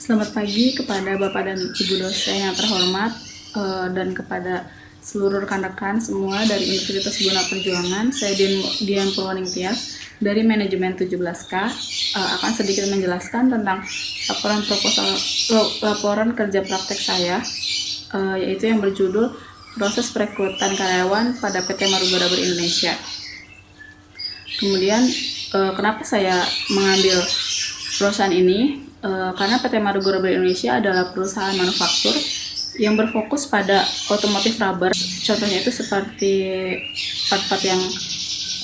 Selamat pagi kepada Bapak dan Ibu dosen yang terhormat dan kepada seluruh rekan-rekan semua dari Universitas Buna Perjuangan. Saya Dian Purwaningtyas dari Manajemen 17K akan sedikit menjelaskan tentang laporan kerja praktek saya, yaitu yang berjudul Proses Perekrutan Karyawan pada PT Marugo Rubber Indonesia. Kemudian kenapa saya mengambil perusahaan ini? Karena PT Marugo Rubber Indonesia adalah perusahaan manufaktur yang berfokus pada otomotif rubber. Contohnya itu seperti part-part yang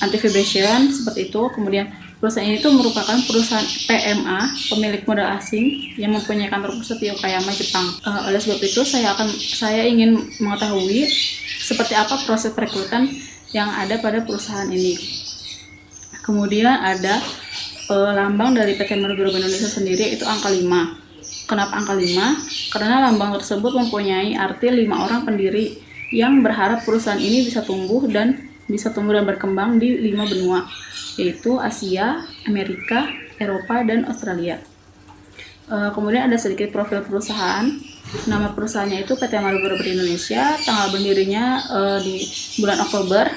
anti-vibration seperti itu. Kemudian perusahaan ini itu merupakan perusahaan PMA, pemilik modal asing yang mempunyai kantor pusat di Okayama, Jepang. Oleh sebab itu saya ingin mengetahui seperti apa proses perekrutan yang ada pada perusahaan ini. Kemudian ada lambang dari PT Marugo Rubber Indonesia sendiri, itu angka 5. Kenapa angka 5? Karena lambang tersebut mempunyai arti 5 orang pendiri yang berharap perusahaan ini bisa tumbuh dan berkembang di 5 benua, yaitu Asia, Amerika, Eropa, dan Australia. Kemudian ada sedikit profil perusahaan. Nama perusahaannya itu PT Marugo Rubber Indonesia, tanggal berdirinya di bulan Oktober.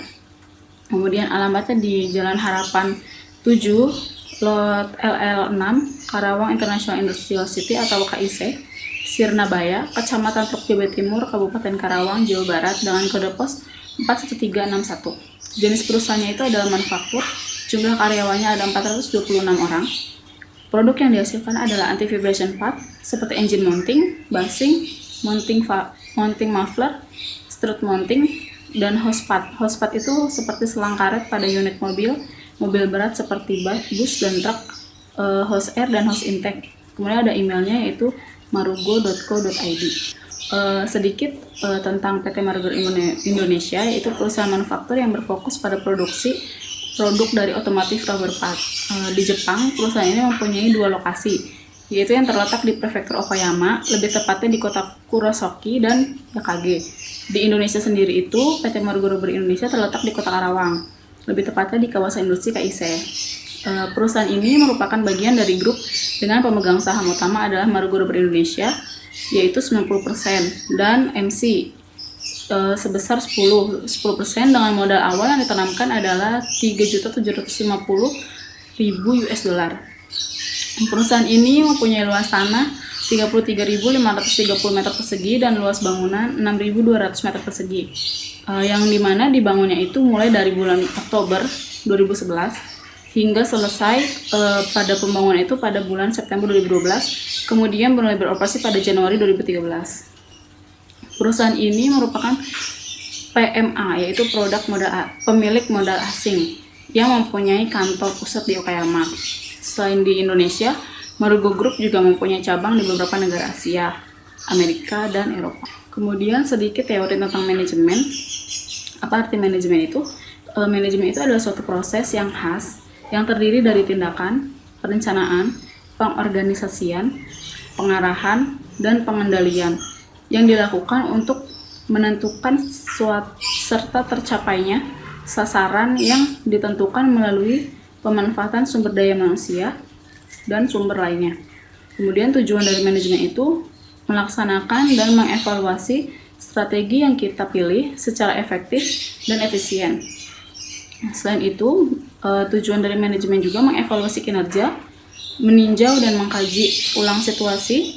Kemudian alamatnya di Jalan Harapan 7, Lot LL6, Karawang International Industrial City atau KIC, Sirnabaya, Kecamatan Truk Jawa Timur, Kabupaten Karawang, Jawa Barat dengan kode pos 41361. Jenis perusahaannya itu adalah manufaktur, jumlah karyawannya ada 426 orang. Produk yang dihasilkan adalah anti-vibration part seperti engine mounting, bushing, mounting muffler, strut mounting, dan hose part. Hose part itu seperti selang karet pada unit mobil berat seperti bus dan truk, hose air dan hose intake. Kemudian ada emailnya yaitu marugo.co.id. Sedikit tentang PT Marugo Indonesia, yaitu perusahaan manufaktur yang berfokus pada produksi produk dari otomotif rubber part. Di Jepang, perusahaan ini mempunyai 2 lokasi, yaitu yang terletak di Prefektur Okayama, lebih tepatnya di kota Kurosoki dan Yakage. Di Indonesia sendiri itu, PT Marugo Rubber Indonesia terletak di kota Karawang, lebih tepatnya di kawasan industri KIC. Perusahaan ini merupakan bagian dari grup dengan pemegang saham utama adalah Marugo Rubber Indonesia, yaitu 90%, dan MC sebesar 10% dengan modal awal yang ditanamkan adalah $3.750.000. Perusahaan ini mempunyai luas tanah 33.530 meter persegi dan luas bangunan 6.200 meter persegi, yang dimana dibangunnya itu mulai dari bulan Oktober 2011 hingga selesai pada pembangunan itu pada bulan September 2012, kemudian mulai beroperasi pada Januari 2013. Perusahaan ini merupakan PMA, yaitu pemilik modal asing yang mempunyai kantor pusat di Okayama. Selain di Indonesia, Marugo Group juga mempunyai cabang di beberapa negara Asia, Amerika, dan Eropa. Kemudian sedikit teori tentang manajemen. Apa arti manajemen itu? Manajemen itu adalah suatu proses yang khas yang terdiri dari tindakan, perencanaan, pengorganisasian, pengarahan, dan pengendalian yang dilakukan untuk menentukan serta tercapainya sasaran yang ditentukan melalui pemanfaatan sumber daya manusia dan sumber lainnya. Kemudian tujuan dari manajemen itu melaksanakan dan mengevaluasi strategi yang kita pilih secara efektif dan efisien. Selain itu, tujuan dari manajemen juga mengevaluasi kinerja, meninjau dan mengkaji ulang situasi,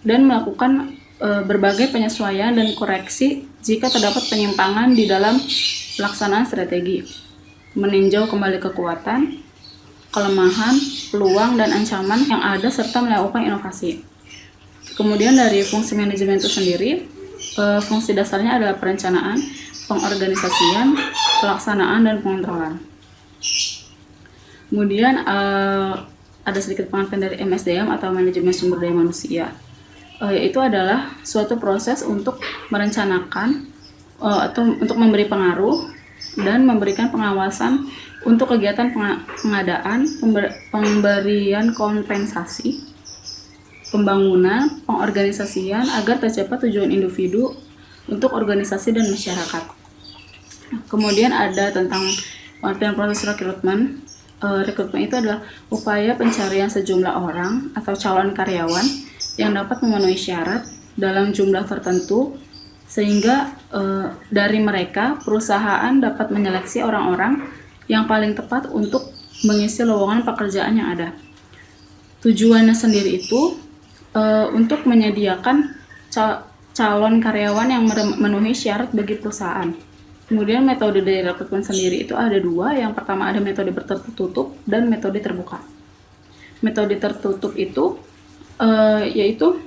dan melakukan berbagai penyesuaian dan koreksi jika terdapat penyimpangan di dalam pelaksanaan strategi, meninjau kembali kekuatan, kelemahan, peluang, dan ancaman yang ada serta melakukan inovasi. Kemudian dari fungsi manajemen itu sendiri, fungsi dasarnya adalah perencanaan, pengorganisasian, pelaksanaan, dan pengontrolan. Kemudian ada sedikit pengertian dari MSDM atau manajemen sumber daya manusia, yaitu adalah suatu proses untuk merencanakan atau untuk memberi pengaruh dan memberikan pengawasan untuk kegiatan pengadaan, pemberian kompensasi, pembangunan, pengorganisasian agar tercapai tujuan individu untuk organisasi dan masyarakat. Kemudian ada tentang pengertian proses rekrutmen. Rekrutmen itu adalah upaya pencarian sejumlah orang atau calon karyawan yang dapat memenuhi syarat dalam jumlah tertentu, sehingga dari mereka perusahaan dapat menyeleksi orang-orang yang paling tepat untuk mengisi lowongan pekerjaan yang ada. Tujuannya sendiri itu untuk menyediakan calon karyawan yang memenuhi syarat bagi perusahaan. Kemudian metode dari rekrutmen sendiri itu ada dua. Yang pertama ada metode tertutup dan metode terbuka. Metode tertutup itu yaitu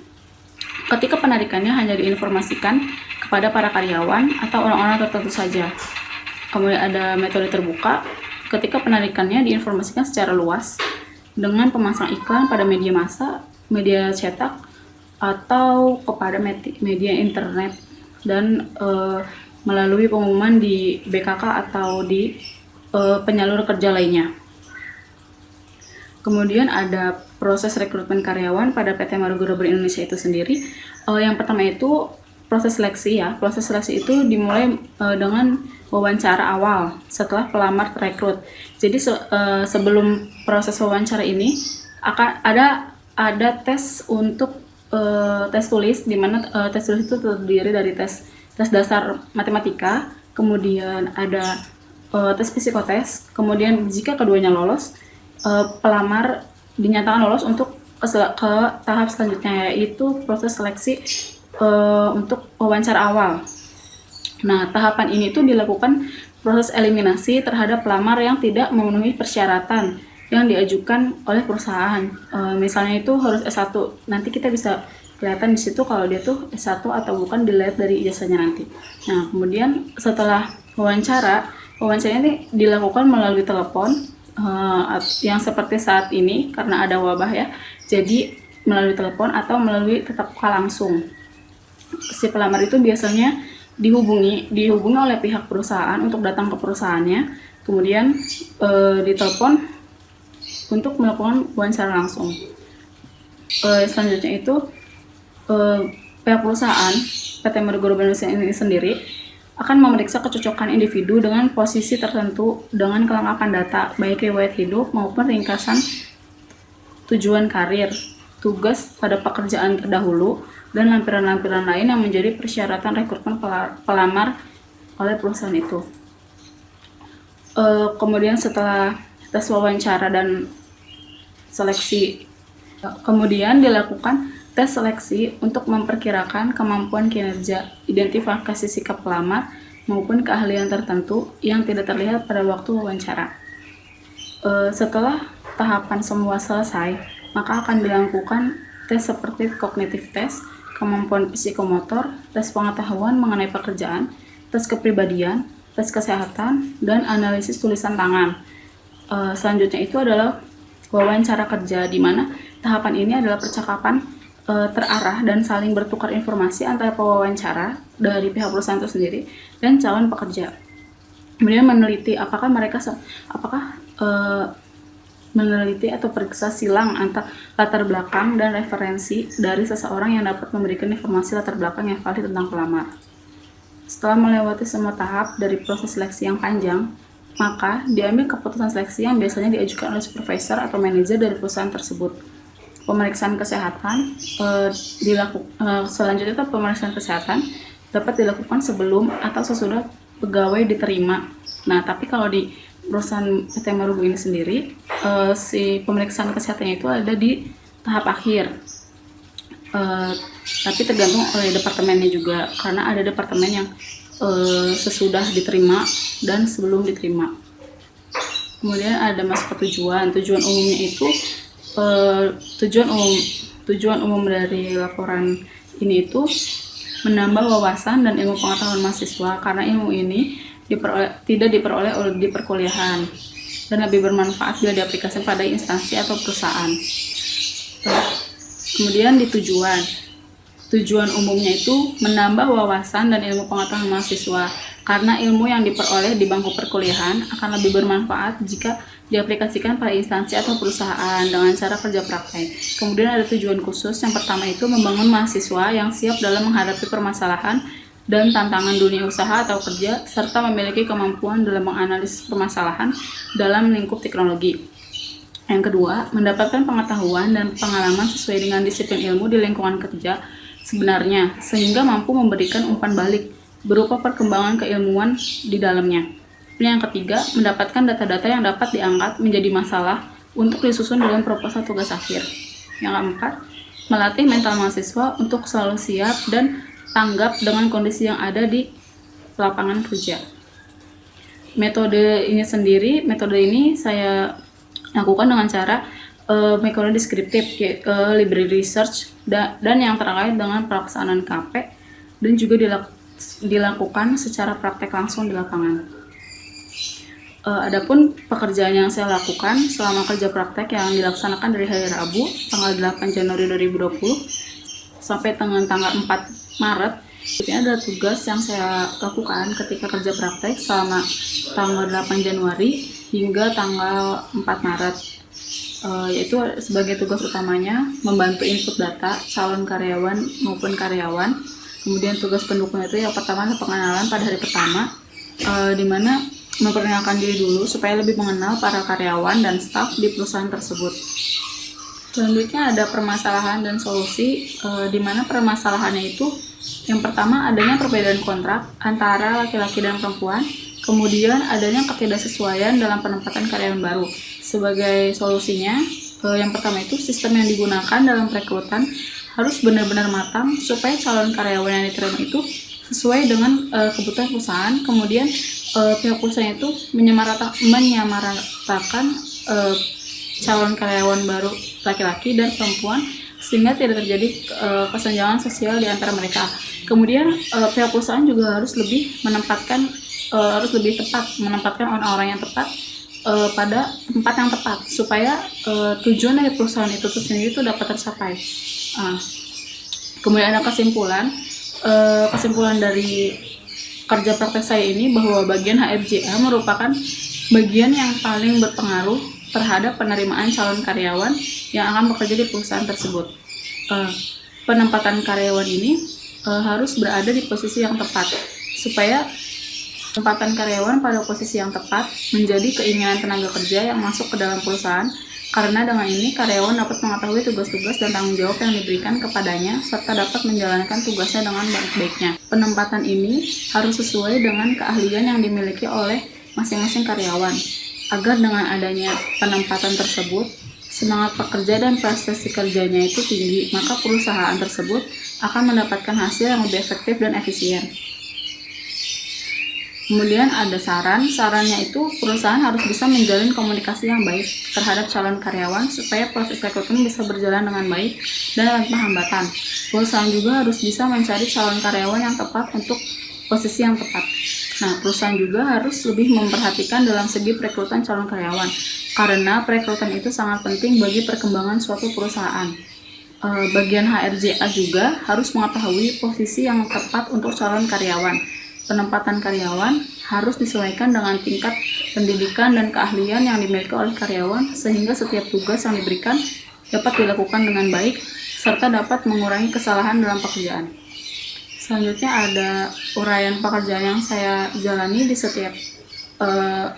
ketika penarikannya hanya diinformasikan kepada para karyawan atau orang-orang tertentu saja. Kemudian ada metode terbuka ketika penarikannya diinformasikan secara luas dengan pemasang iklan pada media massa, media cetak, atau kepada media internet dan melalui pengumuman di BKK atau di penyalur kerja lainnya. Kemudian ada proses rekrutmen karyawan pada PT Marugou Rubber Indonesia itu sendiri. Yang pertama itu proses seleksi ya. Proses seleksi itu dimulai dengan wawancara awal setelah pelamar rekrut. Jadi sebelum proses wawancara ini akan ada tes untuk tes tulis, di mana tes tulis itu terdiri dari tes dasar matematika, kemudian ada tes psikotes, kemudian jika keduanya lolos, pelamar dinyatakan lolos untuk ke tahap selanjutnya, yaitu proses seleksi untuk wawancara awal. Nah, tahapan ini tuh dilakukan proses eliminasi terhadap pelamar yang tidak memenuhi persyaratan yang diajukan oleh perusahaan. Misalnya itu harus S1. Nanti kita bisa kelihatan di situ kalau dia tuh S1 atau bukan, dilihat dari ijazahnya nanti. Nah, kemudian setelah wawancara ini dilakukan melalui telepon yang seperti saat ini karena ada wabah ya. Jadi melalui telepon atau melalui tatap muka langsung. Si pelamar itu biasanya dihubungi oleh pihak perusahaan untuk datang ke perusahaannya, kemudian ditelepon untuk melakukan wawancara langsung. Selanjutnya itu pihak perusahaan PT Marugou Rubber Indonesia ini sendiri akan memeriksa kecocokan individu dengan posisi tertentu dengan kelengkapan data baik riwayat hidup maupun ringkasan tujuan karir, tugas pada pekerjaan terdahulu, dan lampiran-lampiran lain yang menjadi persyaratan rekrutmen pelamar oleh perusahaan itu. Kemudian setelah tes wawancara dan seleksi, kemudian dilakukan tes seleksi untuk memperkirakan kemampuan kinerja, identifikasi sikap pelamar, maupun keahlian tertentu yang tidak terlihat pada waktu wawancara. Setelah tahapan semua selesai, maka akan dilakukan tes seperti cognitive test, kemampuan psikomotor, tes pengetahuan mengenai pekerjaan, tes kepribadian, tes kesehatan, dan analisis tulisan tangan. Selanjutnya itu adalah wawancara kerja, di mana tahapan ini adalah percakapan terarah dan saling bertukar informasi antara pewawancara dari pihak perusahaan itu sendiri dan calon pekerja. Kemudian meneliti apakah meneliti atau periksa silang antara latar belakang dan referensi dari seseorang yang dapat memberikan informasi latar belakang yang valid tentang pelamar. Setelah melewati semua tahap dari proses seleksi yang panjang, maka diambil keputusan seleksi yang biasanya diajukan oleh supervisor atau manajer dari perusahaan tersebut. Pemeriksaan kesehatan selanjutnya itu pemeriksaan kesehatan dapat dilakukan sebelum atau sesudah pegawai diterima. Nah, tapi kalau di perusahaan PT Marugou ini sendiri, si pemeriksaan kesehatannya itu ada di tahap akhir. Tapi tergantung oleh departemennya juga, karena ada departemen yang sesudah diterima dan sebelum diterima. Kemudian ada masuk ke tujuan umumnya itu tujuan umum dari laporan ini itu menambah wawasan dan ilmu pengetahuan mahasiswa, karena ilmu ini tidak diperoleh di perkuliahan dan lebih bermanfaat bila diaplikasikan pada instansi atau perusahaan. Kemudian di tujuan umumnya itu menambah wawasan dan ilmu pengetahuan mahasiswa, karena ilmu yang diperoleh di bangku perkuliahan akan lebih bermanfaat jika diaplikasikan pada instansi atau perusahaan dengan cara kerja praktek. Kemudian ada tujuan khusus. Yang pertama itu membangun mahasiswa yang siap dalam menghadapi permasalahan dan tantangan dunia usaha atau kerja, serta memiliki kemampuan dalam menganalisis permasalahan dalam lingkup teknologi. Yang kedua, mendapatkan pengetahuan dan pengalaman sesuai dengan disiplin ilmu di lingkungan kerja sebenarnya, sehingga mampu memberikan umpan balik berupa perkembangan keilmuan di dalamnya. Yang ketiga, mendapatkan data-data yang dapat diangkat menjadi masalah untuk disusun dalam proposal tugas akhir. Yang keempat, melatih mental mahasiswa untuk selalu siap dan tanggap dengan kondisi yang ada di lapangan kerja. Metode ini saya lakukan dengan cara metode deskriptif, library research, dan yang terkait dengan pelaksanaan KP, dan juga dilakukan secara praktek langsung di lapangan. Adapun pekerjaan yang saya lakukan selama kerja praktek yang dilaksanakan dari hari Rabu tanggal 8 Januari 2020 sampai dengan tanggal 4 Maret, ini adalah tugas yang saya lakukan ketika kerja praktek selama tanggal 8 Januari hingga tanggal 4 Maret, yaitu sebagai tugas utamanya membantu input data calon karyawan maupun karyawan. Kemudian tugas pendukung itu yang pertama pengenalan pada hari pertama, di mana memperkenalkan diri dulu supaya lebih mengenal para karyawan dan staf di perusahaan tersebut. Selanjutnya ada permasalahan dan solusi, di mana permasalahannya itu yang pertama adanya perbedaan kontrak antara laki-laki dan perempuan, kemudian adanya ketidaksesuaian dalam penempatan karyawan baru. Sebagai solusinya, yang pertama itu sistem yang digunakan dalam perekrutan harus benar-benar matang supaya calon karyawan yang diterima itu sesuai dengan kebutuhan perusahaan. Kemudian pihak perusahaan itu menyamaratakan calon karyawan baru laki-laki dan perempuan sehingga tidak terjadi kesenjangan sosial di antara mereka. Kemudian pihak perusahaan juga harus lebih tepat menempatkan orang-orang yang tepat pada tempat yang tepat supaya tujuan dari perusahaan itu sendiri itu dapat tercapai. Kemudian ada kesimpulan dari kerja praktek saya ini bahwa bagian HRJA merupakan bagian yang paling berpengaruh terhadap penerimaan calon karyawan yang akan bekerja di perusahaan tersebut. Penempatan karyawan ini harus berada di posisi yang tepat supaya penempatan karyawan pada posisi yang tepat menjadi keinginan tenaga kerja yang masuk ke dalam perusahaan, karena dengan ini karyawan dapat mengetahui tugas-tugas dan tanggung jawab yang diberikan kepadanya serta dapat menjalankan tugasnya dengan baik-baiknya. Penempatan ini harus sesuai dengan keahlian yang dimiliki oleh masing-masing karyawan, agar dengan adanya penempatan tersebut, semangat pekerja dan prestasi kerjanya itu tinggi, maka perusahaan tersebut akan mendapatkan hasil yang lebih efektif dan efisien. Kemudian ada sarannya itu perusahaan harus bisa menjalin komunikasi yang baik terhadap calon karyawan supaya proses rekrutmen bisa berjalan dengan baik dan tanpa hambatan. Perusahaan juga harus bisa mencari calon karyawan yang tepat untuk posisi yang tepat. Nah, perusahaan juga harus lebih memperhatikan dalam segi perekrutan calon karyawan, karena perekrutan itu sangat penting bagi perkembangan suatu perusahaan. Bagian HRJA juga harus mengetahui posisi yang tepat untuk calon karyawan. Penempatan karyawan harus disesuaikan dengan tingkat pendidikan dan keahlian yang dimiliki oleh karyawan sehingga setiap tugas yang diberikan dapat dilakukan dengan baik serta dapat mengurangi kesalahan dalam pekerjaan. Selanjutnya ada uraian pekerjaan yang saya jalani di setiap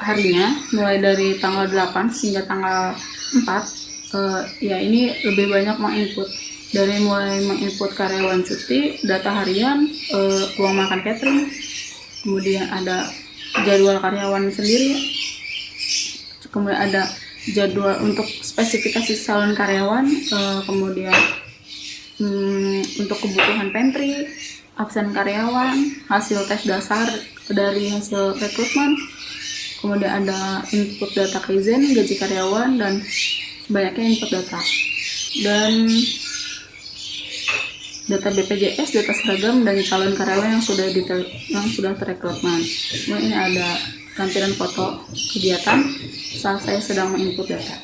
harinya, mulai dari tanggal 8 hingga tanggal 4. Ini lebih banyak menginput, dari mulai menginput karyawan cuti, data harian, uang makan catering, kemudian ada jadwal karyawan sendiri, kemudian ada jadwal untuk spesifikasi calon karyawan, kemudian untuk kebutuhan pantry, absen karyawan, hasil tes dasar dari hasil rekrutmen, kemudian ada input data Kaizen, gaji karyawan, dan banyaknya input data. Dan data BPJS, data seragam, dan calon karyawan yang sudah terekrutmen. Kemudian ini ada tampilan foto kegiatan saat saya sedang menginput data.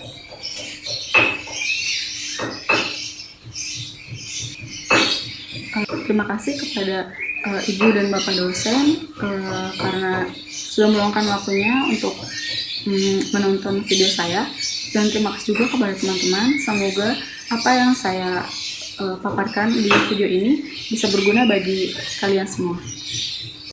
Terima kasih kepada Ibu dan Bapak dosen karena sudah meluangkan waktunya untuk menonton video saya, dan terima kasih juga kepada teman-teman. Semoga apa yang saya paparkan di video ini bisa berguna bagi kalian semua.